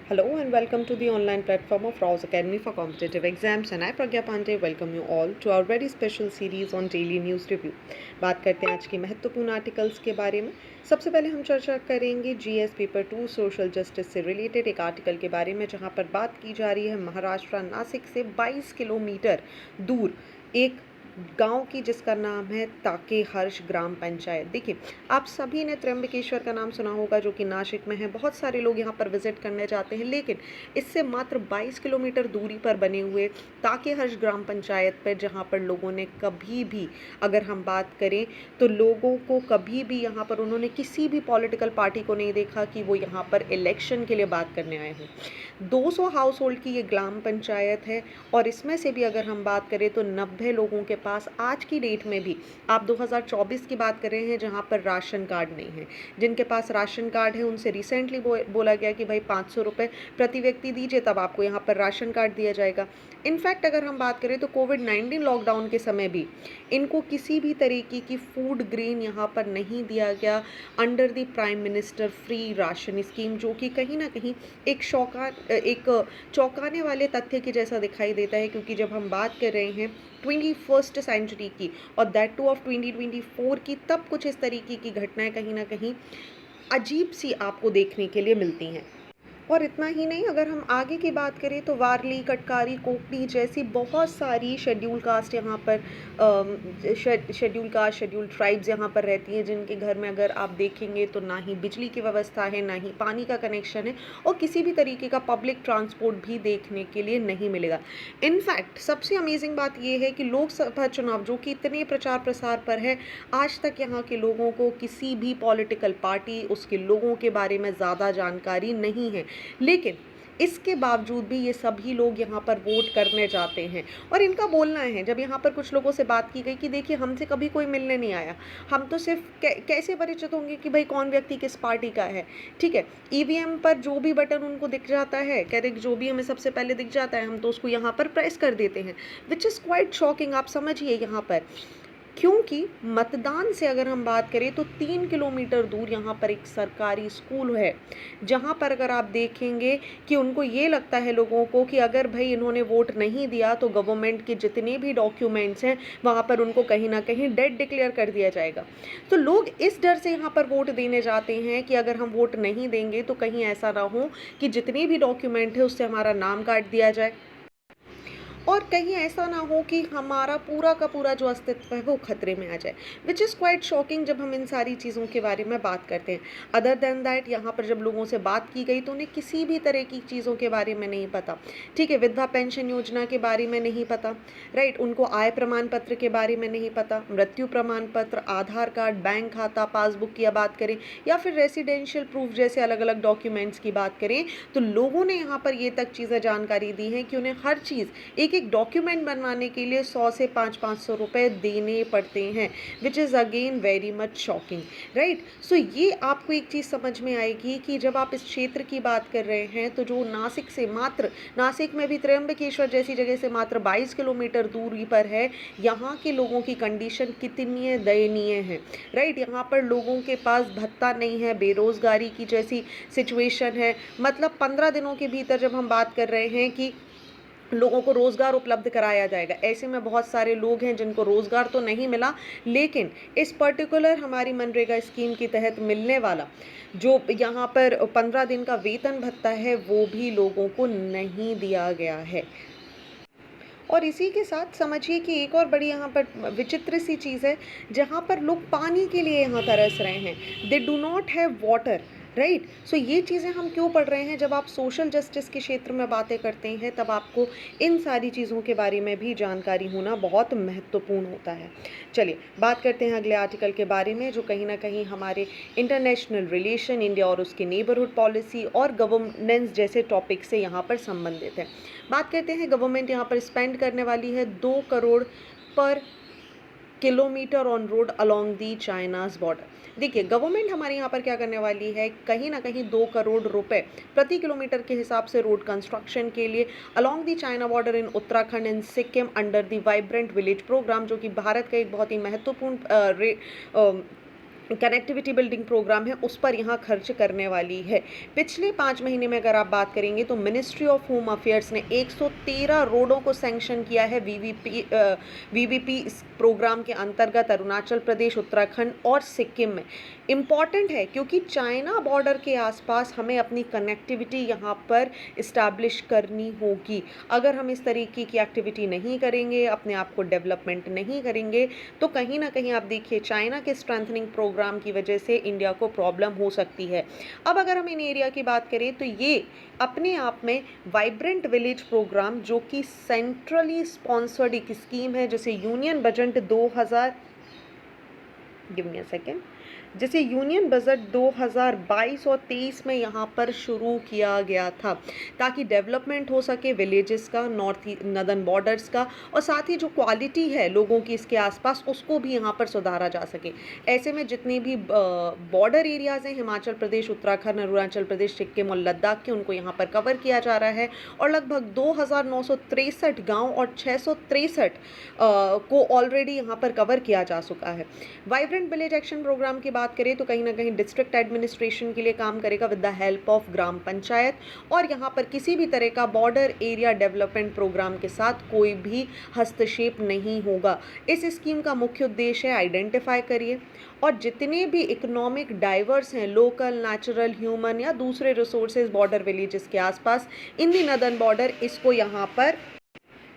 Hello and welcome to the online platform of Rouse Academy for Competitive Exams and I Pragya Pandey welcome you all to our very special series on daily news review। बात करते हैं आज की महत्वपूर्ण articles के बारे में। सबसे पहले हम चर्चा करेंगे जीएस पेपर 2 सोशल जस्टिस से रिलेटेड एक आर्टिकल के बारे में, जहां पर बात की जा रही है महाराष्ट्र नासिक से 22 किलोमीटर दूर एक गांव की, जिसका नाम है ताके हर्ष ग्राम पंचायत। देखिए, आप सभी ने त्र्यंबकेश्वर का नाम सुना होगा, जो कि नासिक में है। बहुत सारे लोग यहाँ पर विजिट करने जाते हैं, लेकिन इससे मात्र 22 किलोमीटर दूरी पर बने हुए ताके हर्ष ग्राम पंचायत पर, जहाँ पर लोगों ने कभी भी, अगर हम बात करें तो लोगों को कभी भी यहाँ पर उन्होंने किसी भी पॉलिटिकल पार्टी को नहीं देखा कि वो यहाँ पर इलेक्शन के लिए बात करने आए हों। 200 हाउस होल्ड की ये ग्राम पंचायत है और इसमें से भी अगर हम बात करें तो 90 लोगों के पास आज की डेट में भी, आप 2024 की बात कर रहे हैं, जहां पर राशन कार्ड नहीं है। जिनके पास राशन कार्ड है उनसे रिसेंटली बोला गया कि भाई 500 रुपये प्रति व्यक्ति दीजिए, तब आपको यहाँ पर राशन कार्ड दिया जाएगा। इनफैक्ट अगर हम बात करें तो कोविड-19 लॉकडाउन के समय भी इनको किसी भी तरीके की फूड ग्रेन यहाँ पर नहीं दिया गया under the prime minister free ration scheme, जो कि कहीं ना कहीं एक चौंकाने वाले तथ्य के जैसा दिखाई देता है। क्योंकि जब हम बात कर रहे हैं 21st सेंचुरी की और दैट टू ऑफ 2024 की, तब कुछ इस तरीके की घटनाएं कहीं ना कहीं अजीब सी आपको देखने के लिए मिलती हैं। और इतना ही नहीं, अगर हम आगे की बात करें तो वारली, कटकारी, कोकड़ी जैसी बहुत सारी शेड्यूल कास्ट यहाँ पर शेड्यूल कास्ट, शेड्यूल ट्राइब्स यहाँ पर रहती हैं, जिनके घर में अगर आप देखेंगे तो ना ही बिजली की व्यवस्था है, ना ही पानी का कनेक्शन है और किसी भी तरीके का पब्लिक ट्रांसपोर्ट भी देखने के लिए नहीं मिलेगा। इनफैक्ट सबसे अमेजिंग बात यह है कि लोकसभा चुनाव, जो कि इतने प्रचार प्रसार पर है, आज तक यहाँ के लोगों को किसी भी पॉलिटिकल पार्टी, उसके लोगों के बारे में ज़्यादा जानकारी नहीं है। लेकिन इसके बावजूद भी ये सभी लोग यहाँ पर वोट करने जाते हैं। और इनका बोलना है, जब यहाँ पर कुछ लोगों से बात की गई कि देखिए हमसे कभी कोई मिलने नहीं आया, हम तो सिर्फ कैसे परिचित होंगे कि भाई कौन व्यक्ति किस पार्टी का है। ठीक है, ईवीएम पर जो भी बटन उनको दिख जाता है, कह रहे जो भी हमें सबसे पहले दिख जाता है, हम तो उसको यहाँ पर प्रेस कर देते हैं, विच इज़ क्वाइट शॉकिंग। आप समझिए यहाँ पर, क्योंकि मतदान से अगर हम बात करें तो 3 किलोमीटर दूर यहाँ पर एक सरकारी स्कूल है, जहाँ पर अगर आप देखेंगे कि उनको ये लगता है लोगों को कि अगर भाई इन्होंने वोट नहीं दिया तो गवर्नमेंट के जितने भी डॉक्यूमेंट्स हैं वहाँ पर उनको कहीं ना कहीं डेड डिक्लेयर कर दिया जाएगा। तो लोग इस डर से यहाँ पर वोट देने जाते हैं कि अगर हम वोट नहीं देंगे तो कहीं ऐसा ना हो कि जितने भी डॉक्यूमेंट है उससे हमारा नाम काट दिया जाए और कहीं ऐसा ना हो कि हमारा पूरा का पूरा जो अस्तित्व है वो खतरे में आ जाए, विच इज़ क्वाइट शॉकिंग जब हम इन सारी चीज़ों के बारे में बात करते हैं। अदर देन दैट, यहाँ पर जब लोगों से बात की गई तो उन्हें किसी भी तरह की चीज़ों के बारे में नहीं पता। ठीक है, विधवा पेंशन योजना के बारे में नहीं पता, राइट, उनको आय प्रमाण पत्र के बारे में नहीं पता, मृत्यु प्रमाण पत्र, आधार कार्ड, बैंक खाता, पासबुक की बात करें या फिर रेसिडेंशियल प्रूफ जैसे अलग अलग डॉक्यूमेंट्स की बात करें, तो लोगों ने यहाँ पर ये तक चीज़ें जानकारी दी हैं कि उन्हें हर चीज़ एक डॉक्यूमेंट बनवाने के लिए 100 से 500 रुपए देने पड़ते हैं, which is again very much shocking, right. So ये आपको एक चीज़ समझ में आएगी कि जब आप इस क्षेत्र की बात कर रहे हैं तो जो नासिक में भी त्र्यंबकेश्वर जैसी जगह से मात्र 22 किलोमीटर दूरी पर है, यहाँ के लोगों की कंडीशन कितनी दयनीय है, राइट। यहाँ पर लोगों के पास भत्ता नहीं है, बेरोजगारी की जैसी सिचुएशन है। मतलब 15 दिनों के भीतर जब हम बात कर रहे हैं कि लोगों को रोज़गार उपलब्ध कराया जाएगा, ऐसे में बहुत सारे लोग हैं जिनको रोज़गार तो नहीं मिला, लेकिन इस पर्टिकुलर हमारी मनरेगा स्कीम के तहत मिलने वाला जो यहाँ पर 15 दिन का वेतन भत्ता है वो भी लोगों को नहीं दिया गया है। और इसी के साथ समझिए कि एक और बड़ी यहाँ पर विचित्र सी चीज़ है, जहाँ पर लोग पानी के लिए यहाँ तरस रहे हैं, they do not have water, right. So ये चीज़ें हम क्यों पढ़ रहे हैं? जब आप सोशल जस्टिस के क्षेत्र में बातें करते हैं तब आपको इन सारी चीज़ों के बारे में भी जानकारी होना बहुत महत्वपूर्ण होता है। चलिए बात करते हैं अगले आर्टिकल के बारे में, जो कहीं ना कहीं हमारे इंटरनेशनल रिलेशन, इंडिया और उसकी नेबरहुड पॉलिसी और गवर्नेंस जैसे टॉपिक से यहाँ पर संबंधित है। बात करते हैं, गवर्नमेंट यहाँ पर स्पेंड करने वाली है 2 करोड़ पर kilometre on road along the China's border. देखिए, गवर्नमेंट हमारे यहाँ पर क्या करने वाली है, कहीं ना कहीं 2 करोड़ रुपए प्रति किलोमीटर के हिसाब से रोड कंस्ट्रक्शन के लिए along the China border in Uttarakhand in Sikkim under the vibrant village programme, जो कि भारत का एक बहुत ही महत्वपूर्ण कनेक्टिविटी बिल्डिंग प्रोग्राम है उस पर यहाँ खर्च करने वाली है। पिछले 5 महीने में अगर आप बात करेंगे तो मिनिस्ट्री ऑफ होम अफेयर्स ने 113 रोडों को सैंक्शन किया है वीवीपी इस प्रोग्राम के अंतर्गत अरुणाचल प्रदेश, उत्तराखंड और सिक्किम में। इम्पॉर्टेंट है क्योंकि चाइना बॉर्डर के आसपास हमें अपनी कनेक्टिविटी यहाँ पर इस्टेब्लिश करनी होगी। अगर हम इस तरीके की एक्टिविटी नहीं करेंगे, अपने आप को डेवलपमेंट नहीं करेंगे, तो कहीं ना कहीं आप देखिए चाइना के स्ट्रेंथनिंग प्रोग्राम की वजह से इंडिया को प्रॉब्लम हो सकती है। अब अगर हम इन एरिया की बात करें तो ये अपने आप में वाइब्रेंट विलेज प्रोग्राम जो कि सेंट्रली स्पॉन्सर्ड एक स्कीम है, जैसे union budget 2000 give me a second जिसे यूनियन बजट 2022 और 23 में यहाँ पर शुरू किया गया था ताकि डेवलपमेंट हो सके विलेजेस का, नॉर्दर्न बॉर्डर्स का, और साथ ही जो क्वालिटी है लोगों की इसके आसपास उसको भी यहाँ पर सुधारा जा सके। ऐसे में जितने भी बॉर्डर एरियाज़ हैं हिमाचल प्रदेश, उत्तराखंड, अरुणाचल प्रदेश, सिक्किम और लद्दाख के, उनको यहाँ पर कवर किया जा रहा है और लगभग 2963 गाँव और 663 को ऑलरेडी यहाँ पर कवर किया जा चुका है। वाइब्रेंट विलेज एक्शन प्रोग्राम की बात करें तो कहीं ना कहीं डिस्ट्रिक्ट एडमिनिस्ट्रेशन के लिए काम करेगा with the help of gram panchayat, और यहाँ पर किसी भी तरह का बॉर्डर एरिया डेवलपमेंट प्रोग्राम के साथ कोई भी हस्तक्षेप नहीं होगा। इस स्कीम का मुख्य उद्देश्य है आइडेंटिफाई करिए और जितने भी इकोनॉमिक डाइवर्स हैं, लोकल, नेचुरल, ह्यूमन या दूसरे रिसोर्सेज बॉर्डर विलेजेस के आसपास इन दी नदर्न बॉर्डर, इसको यहाँ पर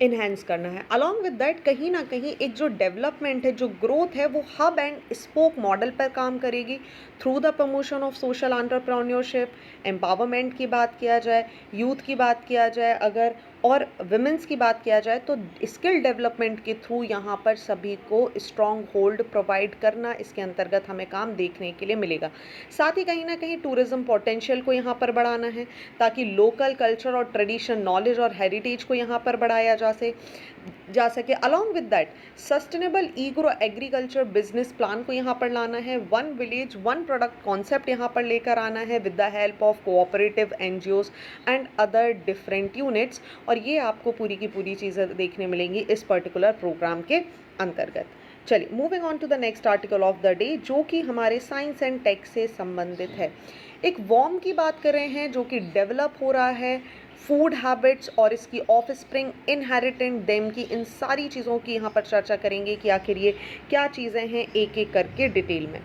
इन्हेंस करना है। अलॉन्ग विद दैट कहीं ना कहीं एक जो डेवलपमेंट है, जो ग्रोथ है, वो हब एंड स्पोक मॉडल पर काम करेगी through the promotion of social entrepreneurship. Empowerment की बात किया जाए, यूथ की बात किया जाए अगर, और विमेंस की बात किया जाए तो स्किल डेवलपमेंट के थ्रू यहाँ पर सभी को स्ट्रॉन्ग होल्ड प्रोवाइड करना, इसके अंतर्गत हमें काम देखने के लिए मिलेगा। साथ ही कहीं ना कहीं टूरिज्म पोटेंशियल को यहाँ पर बढ़ाना है ताकि लोकल कल्चर और ट्रेडिशन, नॉलेज और हेरिटेज को यहाँ पर बढ़ाया जा सके। Along with that sustainable agro agriculture business plan को यहाँ पर लाना है। One village one product concept यहाँ पर लेकर आना है with the help of cooperative NGOs and other different units, और ये आपको पूरी की पूरी चीज़ें देखने मिलेंगी इस पर्टिकुलर प्रोग्राम के अंतर्गत। चलिए moving on to the next article of the day जो कि हमारे साइंस एंड टेक से संबंधित है। एक वॉर्म की बात कर रहे हैं जो कि डेवलप हो रहा है, फूड हैबिट्स और इसकी ऑफ स्प्रिंग, इनहेरिटेंट देम की, इन सारी चीज़ों की यहाँ पर चर्चा करेंगे कि आखिर ये क्या चीज़ें हैं एक एक करके डिटेल में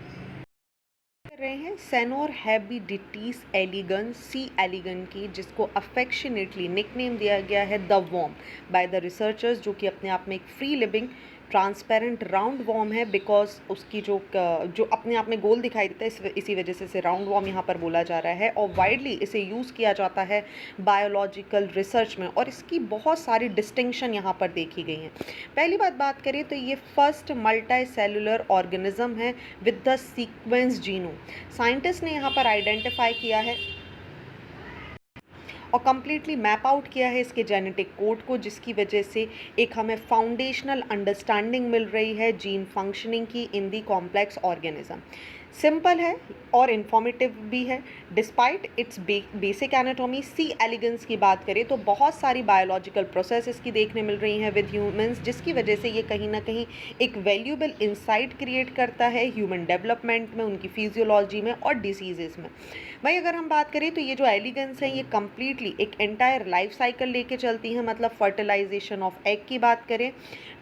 कर रहे हैं। सेनोर हैबिडिटीज एलिगन्स, सी एलिगन की, जिसको अफेक्शनेटली निकनेम दिया गया है the worm by the researchers, जो कि अपने आप में एक free living transparent round worm है बिकॉज उसकी जो अपने आप में गोल दिखाई देता है, इसी वजह से इसे राउंड वॉर्म यहाँ पर बोला जा रहा है और वाइडली इसे यूज़ किया जाता है बायोलॉजिकल रिसर्च में, और इसकी बहुत सारी डिस्टिंक्शन यहाँ पर देखी गई हैं। पहली बात करें तो ये फर्स्ट मल्टी सेलुलर ऑर्गेनिज्म है with the sequence genome. Scientist ने यहाँ पर आइडेंटिफाई किया है और कम्प्लीटली मैप आउट किया है इसके जेनेटिक कोड को, जिसकी वजह से एक हमें फाउंडेशनल अंडरस्टैंडिंग मिल रही है जीन फंक्शनिंग की in the complex organism. Simple है और इन्फॉर्मेटिव भी है despite its basic anatomy. C elegans की बात करें तो बहुत सारी बायोलॉजिकल प्रोसेस इसकी देखने मिल रही हैं विद ह्यूमंस, जिसकी वजह से ये कहीं ना कहीं एक वैल्यूएबल इंसाइट क्रिएट करता है ह्यूमन डेवलपमेंट में, उनकी फिजियोलॉजी में और डिसीजेस में। भाई अगर हम बात करें तो ये जो एलिगेंस है ये कम्प्लीटली एक एंटायर लाइफ साइकिल लेके चलती है, मतलब फर्टिलाइजेशन ऑफ एग की बात करें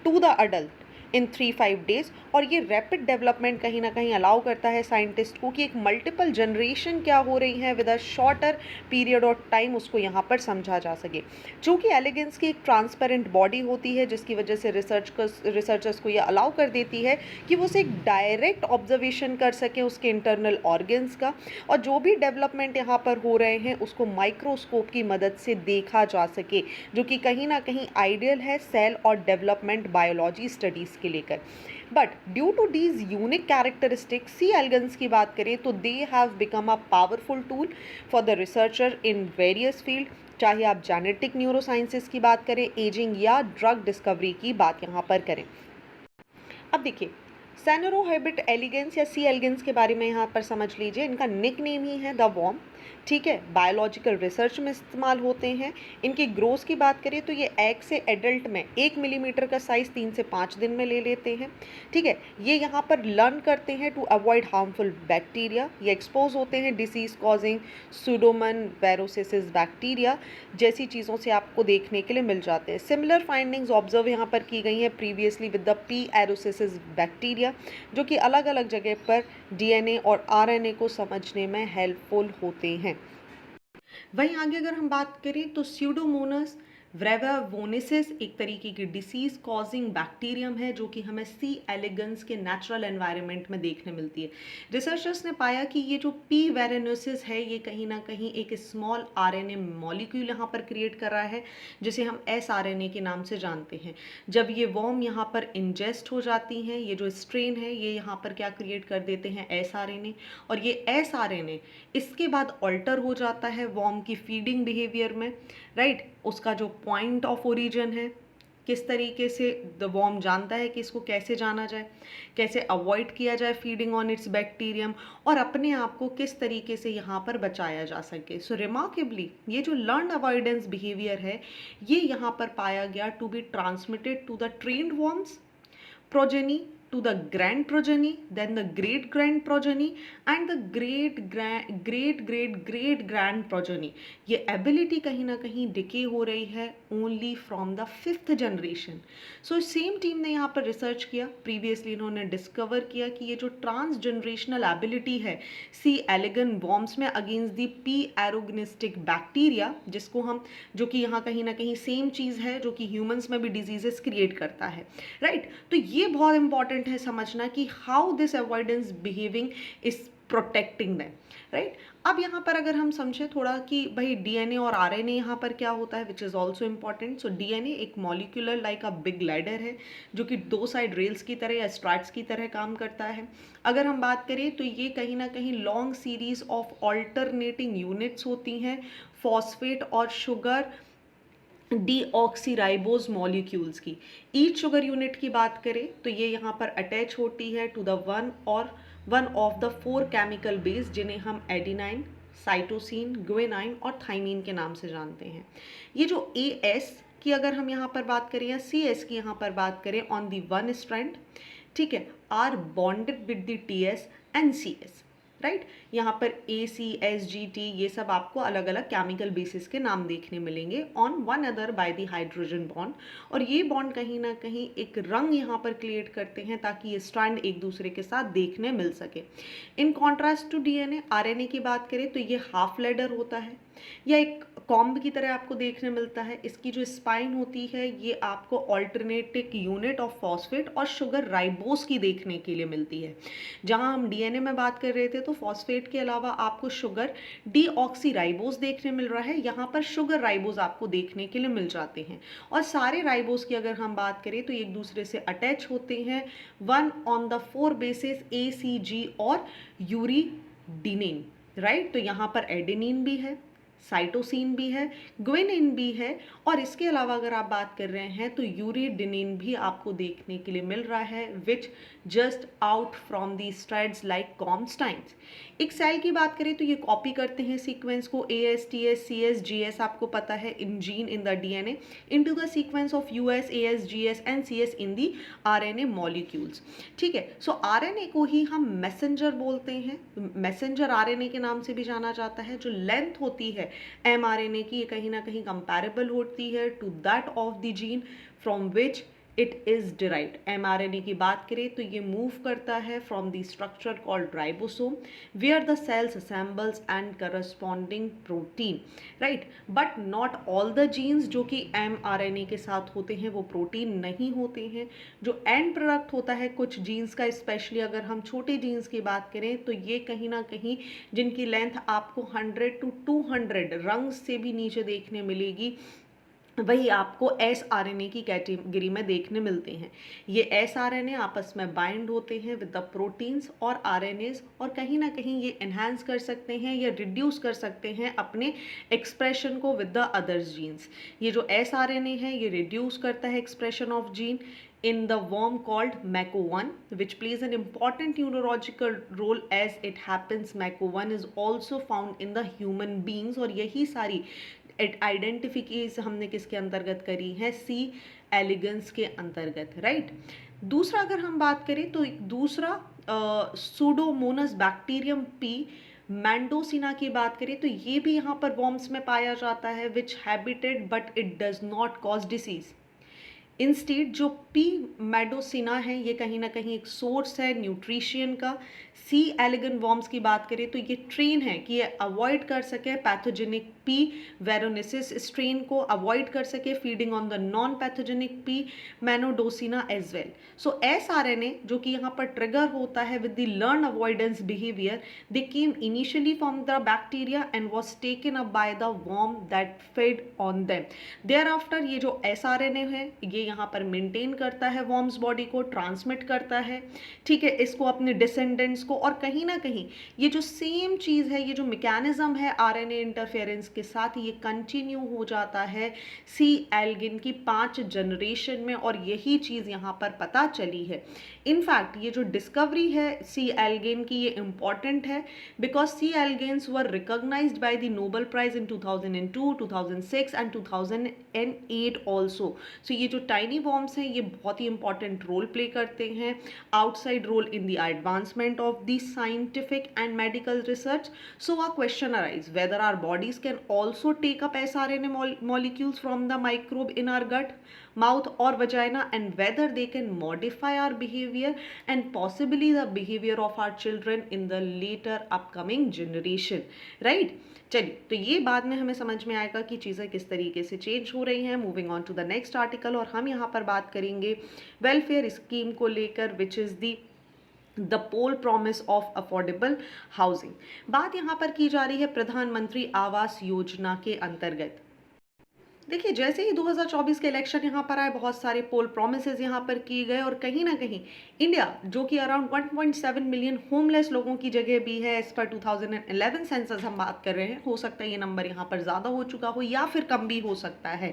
to the adult in 3-5 days, और ये रैपिड डेवलपमेंट कहीं ना कहीं अलाउ करता है साइंटिस्ट को कि एक मल्टीपल जनरेशन क्या हो रही है with a shorter period of time, उसको यहाँ पर समझा जा सके। चूँकि एलिगेंस की एक ट्रांसपेरेंट बॉडी होती है जिसकी वजह से रिसर्चर्स को ये अलाउ कर देती है कि वो उसे एक डायरेक्ट ऑब्जर्वेशन कर सकें उसके इंटरनल ऑर्गन्स का, और जो भी डेवलपमेंट यहाँ पर हो रहे हैं उसको माइक्रोस्कोप की मदद से देखा जा सके, जो कि कहीं ना कहीं आइडियल है सेल और डेवलपमेंट बायोलॉजी स्टडीज़ के लेकर। But due to these unique characteristics, C elegans की बात करें तो they have become a powerful tool for the researcher in various field, चाहे आप जेनेटिक न्यूरोसाइंसेस की बात करें, एजिंग या ड्रग डिस्कवरी की बात यहाँ पर करें। अब देखिए सेनोरोहेबिट एलिगेंस या सी एलिगेंस के बारे में यहाँ पर समझ लीजिए, इनका निक नेम ही है द वॉर्म। ठीक है, बायोलॉजिकल रिसर्च में इस्तेमाल होते हैं। इनकी ग्रोथ की बात करें तो ये एग से एडल्ट में 1 मिलीमीटर का साइज़ 3 से 5 दिन में ले लेते हैं। ठीक है, ये यहाँ पर लर्न करते हैं टू अवॉइड हार्मफुल बैक्टीरिया। ये एक्सपोज होते हैं डिसीज़ कॉजिंग सुडोमन वेरोसिसिस बैक्टीरिया जैसी चीज़ों से आपको देखने के लिए मिल जाते हैं। सिमिलर फाइंडिंग्स ऑब्जर्व यहाँ पर की गई हैं previously with the P aeruginosa bacteria, जो कि अलग अलग जगह पर डीएनए और आरएनए को समझने में हेल्पफुल होते हैं। वहीं आगे अगर हम बात करें तो स्यूडोमोनास ब्रेविवोनेसिस एक तरीके की डिसीज कॉजिंग बैक्टीरियम है जो कि हमें सी एलिगेंस के नेचुरल एनवायरनमेंट में देखने मिलती है। रिसर्चर्स ने पाया कि ये जो पी वेरेनोसिस है ये कहीं ना कहीं एक स्मॉल आरएनए मॉलिक्यूल यहाँ पर क्रिएट कर रहा है जिसे हम एस आरएनए के नाम से जानते हैं। जब ये वॉर्म यहाँ पर इंजेस्ट हो जाती हैं, ये जो स्ट्रेन है ये यहाँ पर क्या क्रिएट कर देते हैं एस आरएनए, और ये एस आरएनए इसके बाद ऑल्टर हो जाता है वॉर्म की फीडिंग बिहेवियर में, राइट। उसका जो पॉइंट ऑफ ओरिजिन है, किस तरीके से द वॉर्म जानता है कि इसको कैसे जाना जाए, कैसे अवॉइड किया जाए फीडिंग ऑन इट्स बैक्टीरियम, और अपने आप को किस तरीके से यहाँ पर बचाया जा सके। सो रिमार्केबली ये जो लर्न अवॉइडेंस बिहेवियर है ये यहाँ पर पाया गया to be transmitted to the trained worms progeny, to the grand progeny, then the great grand progeny and the great grand progeny। ये एबिलिटी कहीं ना कहीं डिके हो रही है only from the 5th generation. So same team ने यहाँ पर रिसर्च किया, प्रीवियसली इन्होंने डिस्कवर किया कि ये जो ट्रांस जनरेशनल एबिलिटी है सी एलिगन वॉर्म्स में अगेंस्ट दी पी एरोगनिस्टिक बैक्टीरिया, जिसको हम जो कि यहाँ कहीं ना कहीं सेम चीज़ है जो कि ह्यूमंस में भी डिजीजेस क्रिएट करता है, राइट। तो ये बहुत इंपॉर्टेंट है समझना कि how this avoidance behaving is protecting them, right. अब यहाँ पर अगर हम समझें थोड़ा कि भाई डीएनए और आरएनए यहाँ पर क्या होता है, which is also important. So DNA एक molecular like a big ladder है जो कि 2 साइड रेल्स की तरह या स्ट्रैट्स की तरह काम करता है। अगर हम बात करें तो ये कहीं ना कहीं long series of alternating units होती हैं फॉस्फेट और शुगर डीऑक्सीराइबोज मॉलिक्यूल्स की। ईच शुगर यूनिट की बात करें तो ये यहाँ पर अटैच होती है to the one of the 4 chemical base जिन्हें हम एडिनाइन, साइटोसिन, ग्वेनाइन और थाइमीन के नाम से जानते हैं। ये जो एएस की अगर हम यहाँ पर बात करें या सीएस की यहाँ पर बात करें ऑन दी वन स्ट्रैंड, ठीक है, are bonded with the Ts and Cs, right. यहाँ पर ए सी एस जी टी ये सब आपको अलग अलग केमिकल बेसिस के नाम देखने मिलेंगे on one other by the hydrogen bond, और ये बॉन्ड कहीं ना कहीं एक रंग यहाँ पर क्रिएट करते हैं ताकि ये स्ट्रैंड एक दूसरे के साथ देखने मिल सके। In contrast to DNA, RNA की बात करें तो ये हाफ लेडर होता है या एक कॉम्ब की तरह आपको देखने मिलता है। इसकी जो स्पाइन होती है ये आपको ऑल्टरनेटिक यूनिट ऑफ फॉस्फेट और शुगर राइबोस की देखने के लिए मिलती है। जहां हम डीएनए में बात कर रहे थे तो फॉस्फेट के अलावा आपको शुगर डीऑक्सीराइबोस देखने मिल रहा है, यहाँ पर शुगर राइबोस आपको देखने के लिए मिल जाते हैं। और सारे राइबोस की अगर हम बात करें तो एक दूसरे से अटैच होते हैं वन ऑन द 4 बेसिस ए सी जी और यूरिडिनिन, राइट। तो यहाँ पर एडेनिन भी है, साइटोसिन भी है, ग्वेनिन भी है, और इसके अलावा अगर आप बात कर रहे हैं तो यूरिडिनिन भी आपको देखने के लिए मिल रहा है which just out from the strands like कॉम्स्टाइन्स। एक सेल की बात करें तो ये कॉपी करते हैं सीक्वेंस को एएस टीएस सीएस जीएस आपको पता है in gene in the DNA into the sequence of Us As Gs and Cs in the RNA molecules, ठीक है। सो आरएनए को ही हम मैसेंजर बोलते हैं, मैसेंजर आरएनए के नाम से भी जाना जाता है। जो लेंथ होती है mRNA की ये कहीं ना कहीं कंपैरेबल होती है to that of the gene from which it is derived. mRNA की बात करें तो ये मूव करता है from the structure called ribosome where the cells assembles and corresponding protein, right. But not all the genes जो कि mRNA के साथ होते हैं वो प्रोटीन नहीं होते हैं। जो एंड प्रोडक्ट होता है कुछ जीन्स का, स्पेशली अगर हम छोटे जीन्स की बात करें तो ये कहीं ना कहीं जिनकी लेंथ आपको 100 to 200 रंग से भी नीचे देखने मिलेगी, वही आपको एस आर एन ए की कैटेगरी में देखने मिलते हैं। ये एस आर एन ए आपस में बाइंड होते हैं विद द प्रोटीन्स और आर एन एज, और कहीं ना कहीं ये एनहांस कर सकते हैं या रिड्यूस कर सकते हैं अपने एक्सप्रेशन को विद द अदर्स जीन्स। ये जो एस आर एन ए है ये रिड्यूस करता है expression of gene in the worm called MACO1, which plays an important neurological role as it happens MACO1 is also found in the human beings। और यही सारी identification हमने किसके अंतर्गत करी है, सी एलिगेंस के अंतर्गत, राइट। दूसरा अगर हम बात करें तो एक दूसरा सूडोमोनास बैक्टीरियम पी मैंडोसिना की बात करें तो ये भी यहाँ पर वॉर्म्स में पाया जाता है, which habited but it does not cause disease. Instead जो पी मेडोसिना है ये कहीं ना कहीं एक सोर्स है न्यूट्रिशन का। सी एलिगन वॉर्म्स की बात करें तो ये ट्रेन है कि ये अवॉइड कर सके पैथोजेनिक पी वेरोनिसिस स्ट्रेन को, अवॉइड कर सके feeding on the non pathogenic P mendocina as well. So sRNA जो कि यहाँ पर ट्रिगर होता है with the learn avoidance behaviour, they came initially from the bacteria and was taken up by the worm that fed on them. Thereafter ये जो एसआरएनए है ये यहाँ पर मेंटेन करता है वॉर्म्स बॉडी को, ट्रांसमिट करता है, ठीक है, इसको अपने डिसेंडेंट्स को। और कहीं ना कहीं ये जो सेम चीज़ है, ये जो मैकेनिज्म है आरएनए इंटरफेरेंस के साथ, ये कंटिन्यू हो जाता है सी एल्गिन की 5 जनरेशन में। और यही चीज़ यहाँ पर पता चली है। इनफैक्ट ये जो डिस्कवरी है सी एल्गिन की ये इंपॉर्टेंट है because C elegans were recognised by the Nobel prize in 2002, 2006 and 2008 also. So ये जो टाइनी वॉर्म्स हैं ये बहुत ही इंपॉर्टेंट रोल प्ले करते हैं, outside role in the advancement of the scientific and medical research. So a question arise whether our bodies can also take up sRNA molecules from the microbe in our gut, mouth or vagina, and whether they can modify our behavior and possibly the behavior of our children in the later upcoming generation, right? चलिए, तो ये बाद में हमें समझ में आएगा कि चीज़ें किस तरीके से चेंज हो रही हैं। Moving on to the next article, और हम यहाँ पर बात करेंगे वेलफेयर स्कीम को लेकर, which is the poll promise of affordable housing. बात यहाँ पर की जा रही है प्रधानमंत्री आवास योजना के अंतर्गत। देखिए, जैसे ही 2024 के इलेक्शन यहाँ पर आए, बहुत सारे पोल प्रोमिसेस यहाँ पर किए गए, और कहीं ना कहीं इंडिया जो कि अराउंड 1.7 मिलियन होमलेस लोगों की जगह भी है एज पर 2011 सेंसस हम बात कर रहे हैं, हो सकता है ये नंबर यहाँ पर ज़्यादा हो चुका हो या फिर कम भी हो सकता है।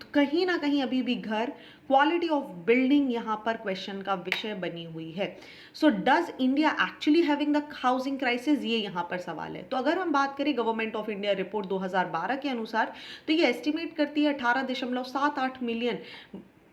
तो कहीं ना कहीं अभी भी घर, क्वालिटी ऑफ बिल्डिंग यहाँ पर क्वेश्चन का विषय बनी हुई है। So does India actually having the housing crisis, ये यहाँ पर सवाल है। तो अगर हम बात करें गवर्नमेंट ऑफ इंडिया रिपोर्ट 2012 के अनुसार, तो ये एस्टिमेट करती है 18.78 मिलियन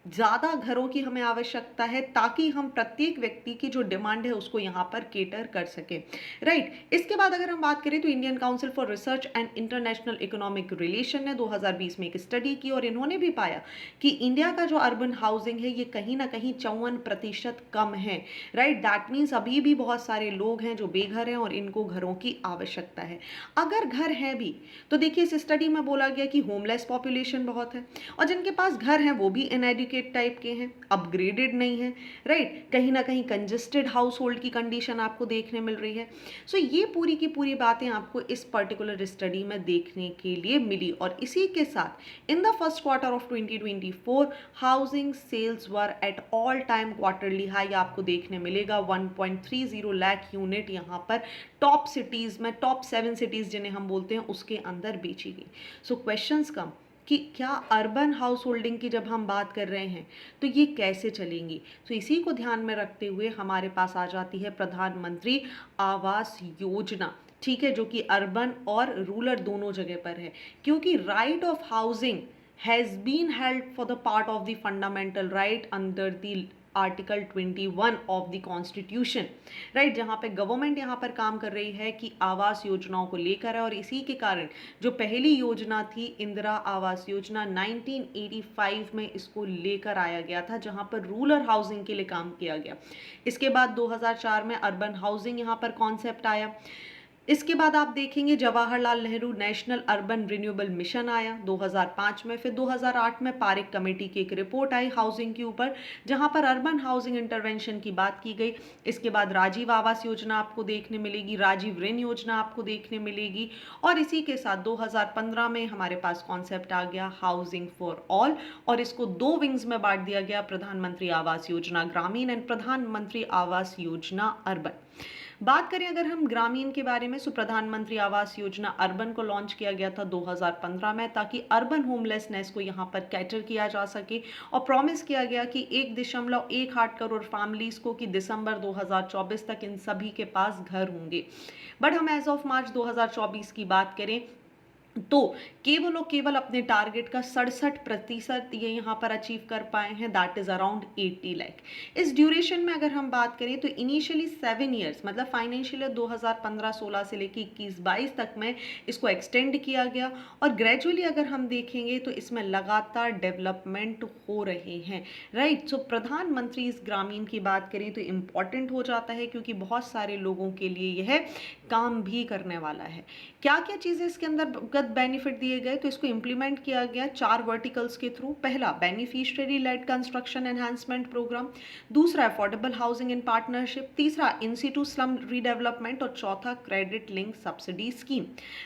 ज़्यादा घरों की हमें आवश्यकता है ताकि हम प्रत्येक व्यक्ति की जो डिमांड है उसको यहाँ पर केटर कर सकें, राइट। इसके बाद अगर हम बात करें तो Indian council for research and international economic relation ने 2020 में एक स्टडी की और इन्होंने भी पाया कि इंडिया का जो अर्बन हाउसिंग है ये कहीं ना कहीं 54% कम है, राइट। दैट मीन्स अभी भी बहुत सारे लोग हैं जो बेघर हैं और इनको घरों की आवश्यकता है। अगर घर है भी तो देखिए, इस स्टडी में बोला गया कि होमलेस पॉपुलेशन बहुत है और जिनके पास घर हैं वो भी इनएडुकेटेड टाइप के हैं, अपग्रेडेड नहीं है, राइट। कहीं ना कहीं कंजेस्टेड हाउस होल्ड की कंडीशन आपको देखने मिल रही है। सो ये पूरी की पूरी बातें आपको इस पर्टिकुलर स्टडी में देखने के लिए मिली। और इसी के साथ in the first quarter of 2024 housing sales were at all time quarterly high आपको देखने मिलेगा। 1.30 लाख यूनिट यहाँ पर टॉप सिटीज में, टॉप 7 सिटीज जिन्हें हम बोलते हैं उसके अंदर बेची गई। सो क्वेश्चंस कम कि क्या अर्बन हाउस होल्डिंग की जब हम बात कर रहे हैं तो ये कैसे चलेंगी। तो इसी को ध्यान में रखते हुए हमारे पास आ जाती है प्रधानमंत्री आवास योजना, ठीक है, जो कि अर्बन और रूरल दोनों जगह पर है, क्योंकि right of housing has been held for the part of the fundamental right under the article 21 of the constitution, right, जहाँ पे गवर्नमेंट यहाँ पर काम कर रही है कि आवास योजनाओं को लेकर है। और इसी के कारण जो पहली योजना थी इंदिरा आवास योजना 1985 में इसको लेकर आया गया था, जहाँ पर रूरल हाउसिंग के लिए काम किया गया। इसके बाद 2004 में अर्बन हाउसिंग यहाँ पर कॉन्सेप्ट आया। इसके बाद आप देखेंगे Jawaharlal Nehru national urban renewable mission आया 2005 में। फिर 2008 में पारिक कमेटी की एक रिपोर्ट आई हाउसिंग के ऊपर, जहां पर अर्बन हाउसिंग इंटरवेंशन की बात की गई। इसके बाद राजीव आवास योजना आपको देखने मिलेगी, राजीव ऋण योजना आपको देखने मिलेगी, और इसी के साथ 2015 में हमारे पास कॉन्सेप्ट आ गया हाउसिंग फॉर ऑल, और इसको 2 विंग्स में बांट दिया गया, प्रधानमंत्री आवास योजना ग्रामीण एंड प्रधानमंत्री आवास योजना अर्बन। बात करें अगर हम ग्रामीण के बारे में, सो प्रधानमंत्री आवास योजना अर्बन को लॉन्च किया गया था 2015 में, ताकि अर्बन होमलेसनेस को यहाँ पर कैटर किया जा सके, और प्रॉमिस किया गया कि 1.18 करोड़ फैमिलीज को कि दिसंबर 2024 तक इन सभी के पास घर होंगे। बट हम एज ऑफ मार्च 2024 की बात करें तो केवल और केवल अपने टारगेट का 67% ये यहाँ पर अचीव कर पाए हैं, दैट इज अराउंड 80 लाख। इस ड्यूरेशन में अगर हम बात करें तो इनिशियली 7 ईयर्स मतलब फाइनेंशियल ईयर 2015-16 से लेकर 21-22 तक में इसको एक्सटेंड किया गया, और ग्रेजुअली अगर हम देखेंगे तो इसमें लगातार डेवलपमेंट हो रहे हैं, राइट। सो प्रधानमंत्री इस ग्रामीण की बात करें तो इम्पॉर्टेंट हो जाता है, क्योंकि बहुत सारे लोगों के लिए यह काम भी करने वाला है। क्या क्या चीज़ें इसके अंदर बेनिफिट दिए गए, तो इसको इंप्लीमेंट किया गया 4 वर्टिकल्स के थ्रू। पहला, beneficiary led construction enhancement programme. दूसरा, अफोर्डेबल हाउसिंग इन पार्टनरशिप। तीसरा, इन सिटू स्लम रीडेवलपमेंट। और चौथा, credit link subsidy scheme,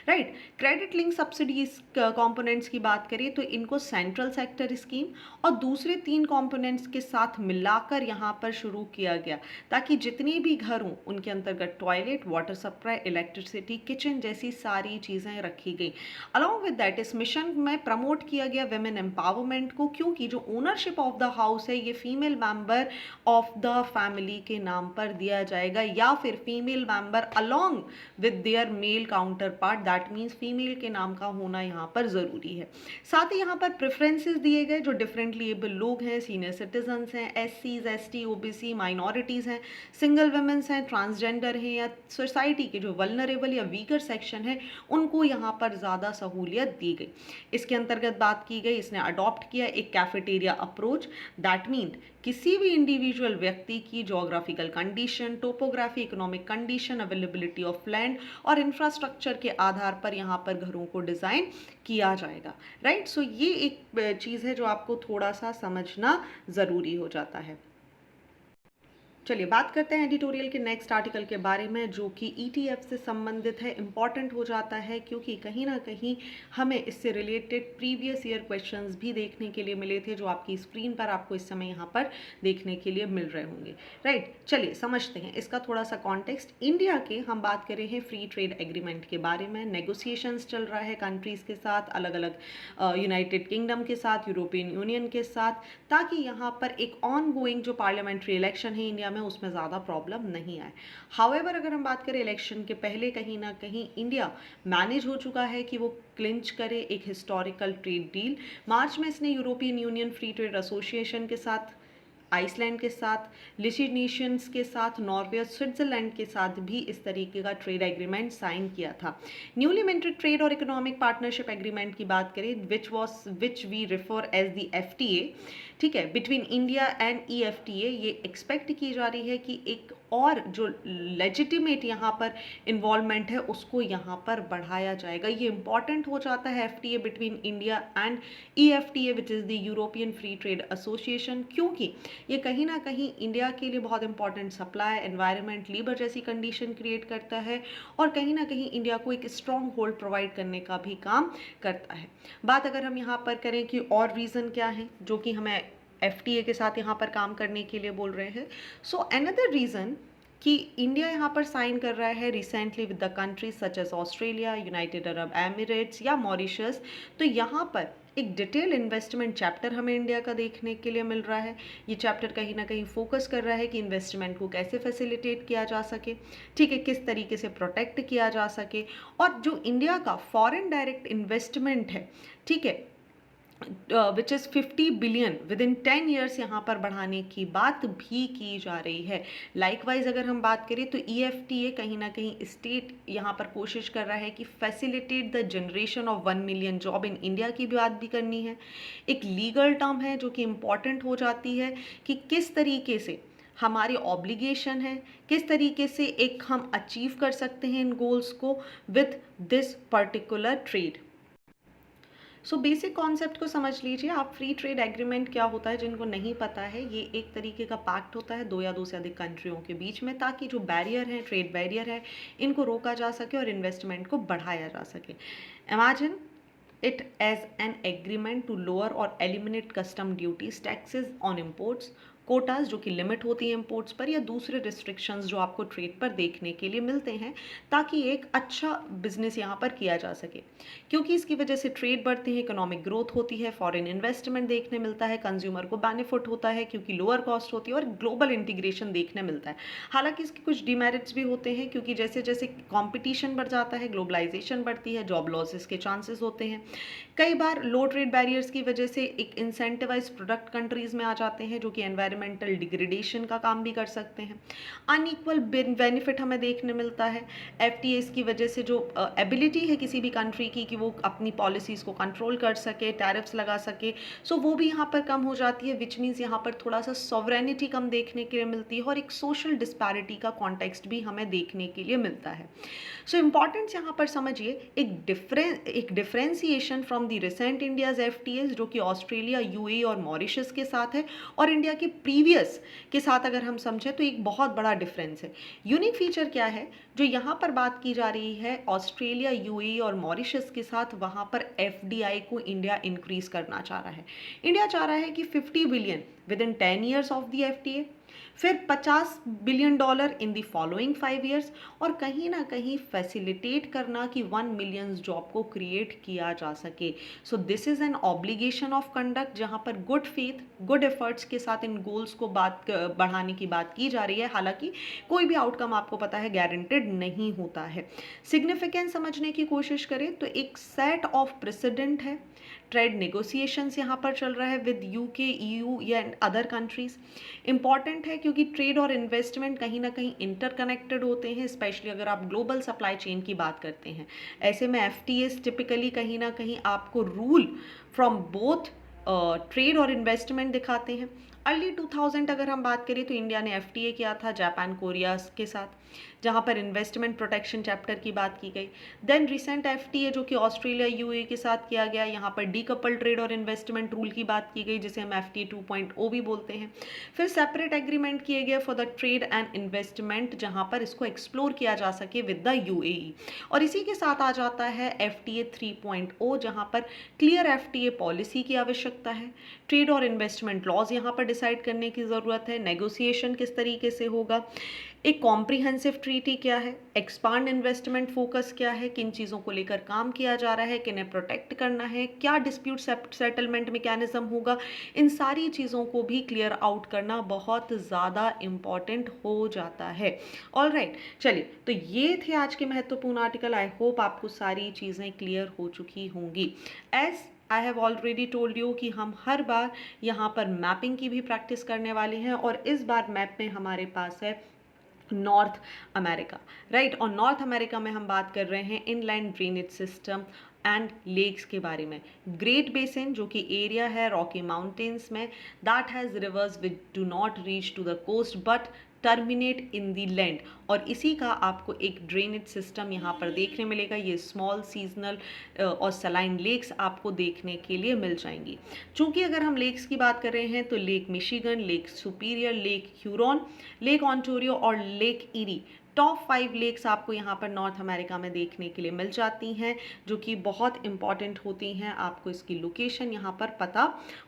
right. Credit link subsidy components की बात करें तो इनको सेंट्रल सेक्टर स्कीम और दूसरे 3 कंपोनेंट्स के साथ मिलाकर यहाँ पर शुरू किया गया, ताकि जितने भी घर हों उनके अंतर्गत toilet, water supply, electricity, kitchen जैसी सारी चीज़ें रखी गई। अलॉन्ग विद दैट इस मिशन में प्रमोट किया गया वेमेन एम्पावरमेंट को, क्योंकि जो ओनरशिप ऑफ द हाउस है ये female member of the family के नाम पर दिया जाएगा, या फिर female member along with their mail counter part, that means female के नाम का होना यहाँ पर ज़रूरी है। साथ ही यहाँ पर प्रेफरेंसेस दिए गए, जो डिफरेंटली एबल लोग हैं, सीनियर सिटीजन्स हैं, SCs, ST, OBC, माइनॉरिटीज़ हैं, सिंगल वुमेन्स हैं, ट्रांसजेंडर हैं, या सोसाइटी के जो वल्नरेबल या वीकर सेक्शन है उनको यहाँ पर ज़्यादा सहूलियत दी गई। इसके अंतर्गत बात की गई, इसने अडॉप्ट किया एक कैफेटेरिया अप्रोच, दैट मीन किसी भी इंडिविजुअल व्यक्ति की geographical condition, topography, economic condition, availability of land और इंफ्रास्ट्रक्चर के आधार पर यहाँ पर घरों को डिज़ाइन किया जाएगा, राइट। सो ये एक चीज़ है जो आपको थोड़ा सा समझना ज़रूरी हो जाता है। चलिए बात करते हैं एडिटोरियल के नेक्स्ट आर्टिकल के बारे में, जो कि ETF से संबंधित है। इम्पॉर्टेंट हो जाता है क्योंकि कहीं ना कहीं हमें इससे रिलेटेड प्रीवियस ईयर क्वेश्चंस भी देखने के लिए मिले थे, जो आपकी स्क्रीन पर आपको इस समय यहाँ पर देखने के लिए मिल रहे होंगे, राइट। चलिए समझते हैं इसका थोड़ा सा कॉन्टेक्स्ट। इंडिया के हम बात कर रहे हैं फ्री ट्रेड एग्रीमेंट के बारे में। नेगोशिएशंस चल रहा है कंट्रीज़ के साथ, अलग अलग यूनाइटेड किंगडम के साथ, यूरोपियन यूनियन के साथ, ताकि यहाँ पर एक ऑन गोइंग जो पार्लियामेंट्री इलेक्शन है इंडिया में उसमें ज़्यादा प्रॉब्लम नहीं आए। हाउएवर अगर हम बात करें इलेक्शन के पहले, कहीं ना कहीं इंडिया मैनेज हो चुका है कि वो क्लिंच करे एक हिस्टोरिकल ट्रेड डील। मार्च में इसने European union free trade association के साथ, आइसलैंड के साथ, लिथुआनियंस के साथ, नॉर्वे और स्विट्जरलैंड के साथ भी इस तरीके का ट्रेड एग्रीमेंट साइन किया था। न्यूली मिंटेड ट्रेड और इकोनॉमिक पार्टनरशिप एग्रीमेंट की बात करें, which we refer as the FTA, ठीक है, बिटवीन इंडिया एंड EFTA, ये एक्सपेक्ट की जा रही है कि एक और जो लेजिटिमेट यहाँ पर इन्वॉल्वमेंट है उसको यहाँ पर बढ़ाया जाएगा। ये इंपॉर्टेंट हो जाता है FTA between India and EFTA which is the European free trade association, क्योंकि ये कहीं ना कहीं इंडिया के लिए बहुत इंपॉर्टेंट सप्लाई, एनवायरनमेंट, लेबर जैसी कंडीशन क्रिएट करता है, और कहीं ना कहीं इंडिया को एक स्ट्रॉन्ग होल्ड प्रोवाइड करने का भी काम करता है। बात अगर हम यहाँ पर करें कि और रीज़न क्या है जो कि हमें FTA के साथ यहाँ पर काम करने के लिए बोल रहे हैं, सो अनदर रीज़न कि इंडिया यहाँ पर साइन कर रहा है recently with the countries such as Australia, United Arab Emirates या मॉरिशस, तो यहाँ पर एक डिटेल इन्वेस्टमेंट चैप्टर हमें इंडिया का देखने के लिए मिल रहा है। ये चैप्टर कहीं ना कहीं फोकस कर रहा है कि इन्वेस्टमेंट को कैसे फैसिलिटेट किया जा सके, ठीक है, किस तरीके से प्रोटेक्ट किया जा सके, और जो इंडिया का फॉरेन डायरेक्ट इन्वेस्टमेंट है, ठीक है, which is 50 billion with in 10 years यहाँ पर बढ़ाने की बात भी की जा रही है। लाइकवाइज अगर हम बात करें तो EFTA कहीं ना कहीं स्टेट यहाँ पर कोशिश कर रहा है कि facilitate the generation of 1 million job in India की भी बात भी करनी है। एक लीगल टर्म है जो कि इम्पॉर्टेंट हो जाती है कि किस तरीके से हमारी ऑब्लिगेशन है, किस तरीके से एक हम अचीव कर सकते हैं इन गोल्स को with this particular trade. So basic concept को समझ लीजिए आप। फ्री ट्रेड एग्रीमेंट क्या होता है, जिनको नहीं पता है, ये एक तरीके का पैक्ट होता है 2 या 2 से अधिक कंट्रियों के बीच में, ताकि जो बैरियर है, ट्रेड बैरियर है, इनको रोका जा सके और इन्वेस्टमेंट को बढ़ाया जा सके। Imagine it as an agreement to lower or eliminate custom duties, taxes on imports, Kota's जो कि लिमिट होती है इंपोर्ट्स पर, या दूसरे रिस्ट्रिक्शंस जो आपको ट्रेड पर देखने के लिए मिलते हैं, ताकि एक अच्छा बिजनेस यहाँ पर किया जा सके। क्योंकि इसकी वजह से ट्रेड बढ़ती है, इकोनॉमिक ग्रोथ होती है, फॉरेन इन्वेस्टमेंट देखने मिलता है, कंज्यूमर को बेनिफिट होता है क्योंकि लोअर कॉस्ट होती है, और ग्लोबल इंटीग्रेशन देखने मिलता है। हालांकि इसके कुछ डिमेरिट्स भी होते हैं, क्योंकि जैसे जैसे कॉम्पिटिशन बढ़ जाता है, ग्लोबलाइजेशन बढ़ती है, जॉब लॉसेस के चांसेस होते हैं। कई बार लो ट्रेड बैरियर्स की वजह से एक इंसेंटिवाइज प्रोडक्ट कंट्रीज में आ जाते हैं, जो कि एनवायरमेंटल डिग्रेडेशन का काम भी कर सकते हैं। अनइक्वल बेनिफिट हमें देखने मिलता है। एफटीएस की वजह से जो एबिलिटी है किसी भी कंट्री की कि वो अपनी पॉलिसीज़ को कंट्रोल कर सके, टैरिफ्स लगा सके, सो वो भी यहाँ पर कम हो जाती है, विच मीन्स यहाँ पर थोड़ा सा सॉवरेनिटी कम देखने के लिए मिलती है, और एक सोशल डिस्पैरिटी का कॉन्टेक्स्ट भी हमें देखने के लिए मिलता है। सो इम्पॉर्टेंस यहाँ पर समझिए, एक differentiation from the recent India's FTS जो कि ऑस्ट्रेलिया, यूएई और मॉरिशस के साथ है, और इंडिया के प्रीवियस के साथ अगर हम समझें तो एक बहुत बड़ा डिफरेंस है। यूनिक फीचर क्या है जो यहाँ पर बात की जा रही है ऑस्ट्रेलिया, यूएई और मॉरिशस के साथ, वहाँ पर एफडीआई को इंडिया इंक्रीज करना चाह रहा है। इंडिया चाह रहा है कि 50 billion with in 10 years of the FTA, फिर $50 billion in the following 5 years, और कहीं ना कहीं फैसिलिटेट करना कि 1 मिलियन जॉब को क्रिएट किया जा सके। So this is an obligation of conduct, जहाँ पर गुड फेथ, गुड एफर्ट्स के साथ इन गोल्स को बढ़ाने की बात की जा रही है। हालांकि कोई भी आउटकम आपको पता है गारंटेड नहीं होता है। सिग्निफिकेंस समझने की कोशिश करें तो एक सेट ऑफ प्रेसिडेंट है, ट्रेड नेगोशिएशंस यहाँ पर चल रहा है विद यूके, ईयू या अदर कंट्रीज। इंपॉर्टेंट है क्योंकि ट्रेड और इन्वेस्टमेंट कहीं ना कहीं इंटरकनेक्टेड होते हैं, स्पेशली अगर आप ग्लोबल सप्लाई चेन की बात करते हैं। ऐसे में एफटीएस टिपिकली कहीं ना कहीं आपको रूल फ्रॉम बोथ ट्रेड और इन्वेस्टमेंट दिखाते हैं। अर्ली 2000 अगर हम बात करें तो इंडिया ने एफटीए किया था जापान, कोरिया के साथ, जहां पर इन्वेस्टमेंट प्रोटेक्शन चैप्टर की बात की गई। देन रिसेंट एफटीए जो कि ऑस्ट्रेलिया, यूएई के साथ किया गया, यहाँ पर डीकपल ट्रेड और इन्वेस्टमेंट रूल की बात की गई, जिसे हम एफटीए 2.0 भी बोलते हैं। फिर सेपरेट एग्रीमेंट किए गए for the trade and investment, जहां पर इसको एक्सप्लोर किया जा सके विद द यूएई। और इसी के साथ आ जाता है एफटीए 3.0, जहां पर क्लियर एफटीए पॉलिसी की आवश्यकता है, ट्रेड और इन्वेस्टमेंट लॉज यहाँ पर डिसाइड करने की ज़रूरत है, नेगोशिएशन किस तरीके से होगा, एक कॉम्प्रिहेंसिव ट्रीटी क्या है, एक्सपांड इन्वेस्टमेंट फोकस क्या है, किन चीज़ों को लेकर काम किया जा रहा है, किन्हें प्रोटेक्ट करना है, क्या डिस्प्यूट सेटलमेंट मैकेनिज्म होगा, इन सारी चीज़ों को भी क्लियर आउट करना बहुत ज़्यादा इम्पॉर्टेंट हो जाता है। ऑलराइट, चलिए, तो ये थे आज के महत्वपूर्ण आर्टिकल। आई होप आपको सारी चीज़ें क्लियर हो चुकी होंगी। As I have already told you कि हम हर बार यहाँ पर मैपिंग की भी प्रैक्टिस करने वाले हैं, और इस बार मैप में हमारे पास है नॉर्थ अमेरिका, राइट। और नॉर्थ अमेरिका में हम बात कर रहे हैं inland drainage system and lakes के बारे में। ग्रेट बेसिन जो कि एरिया है रॉकी माउंटेन्स में, that has rivers which do not reach to the coast but terminate in the land, और इसी का आपको एक ड्रेनेज सिस्टम यहाँ पर देखने मिलेगा। ये स्मॉल सीजनल और सलाइन लेक्स आपको देखने के लिए मिल जाएंगी। चूँकि अगर हम लेक्स की बात कर रहे हैं तो lake Michigan, lake superior, lake Huron, lake Ontario और लेक इरी, टॉप 5 लेक्स आपको यहाँ पर नॉर्थ अमेरिका में देखने के लिए मिल जाती हैं, जो कि बहुत इंपॉर्टेंट होती हैं। आपको इसकी लोकेशन यहाँ पर पता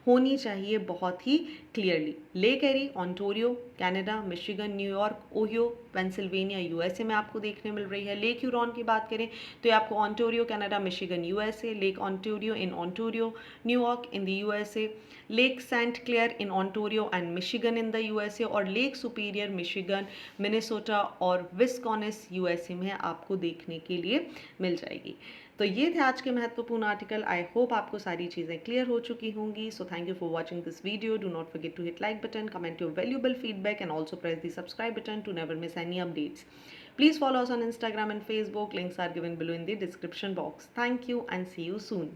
होनी चाहिए बहुत ही clearly. Lake Erie, Ontario, Canada, Michigan, New York, Ohio, Pennsylvania, USA में आपको देखने मिल रही है। लेक ह्यूरॉन की बात करें तो ये आपको Ontario, Canada, Michigan, USA, Lake Ontario in Ontario, New York in the USA, Lake Saint Clair in Ontario and Michigan in the USA, और लेक सुपीरियर, मिशिगन, मिनेसोटा और विस्कॉनिस यूएसए में आपको देखने के लिए मिल जाएगी। तो ये थे आज के महत्वपूर्ण आर्टिकल। आई होप आपको सारी चीज़ें क्लियर हो चुकी होंगी। So thank you for watching this video. Do not forget to hit like button, comment your valuable feedback and also press the subscribe button to never miss any updates. Please follow us on Instagram and Facebook. Links are given below in the description box. Thank you and see you soon.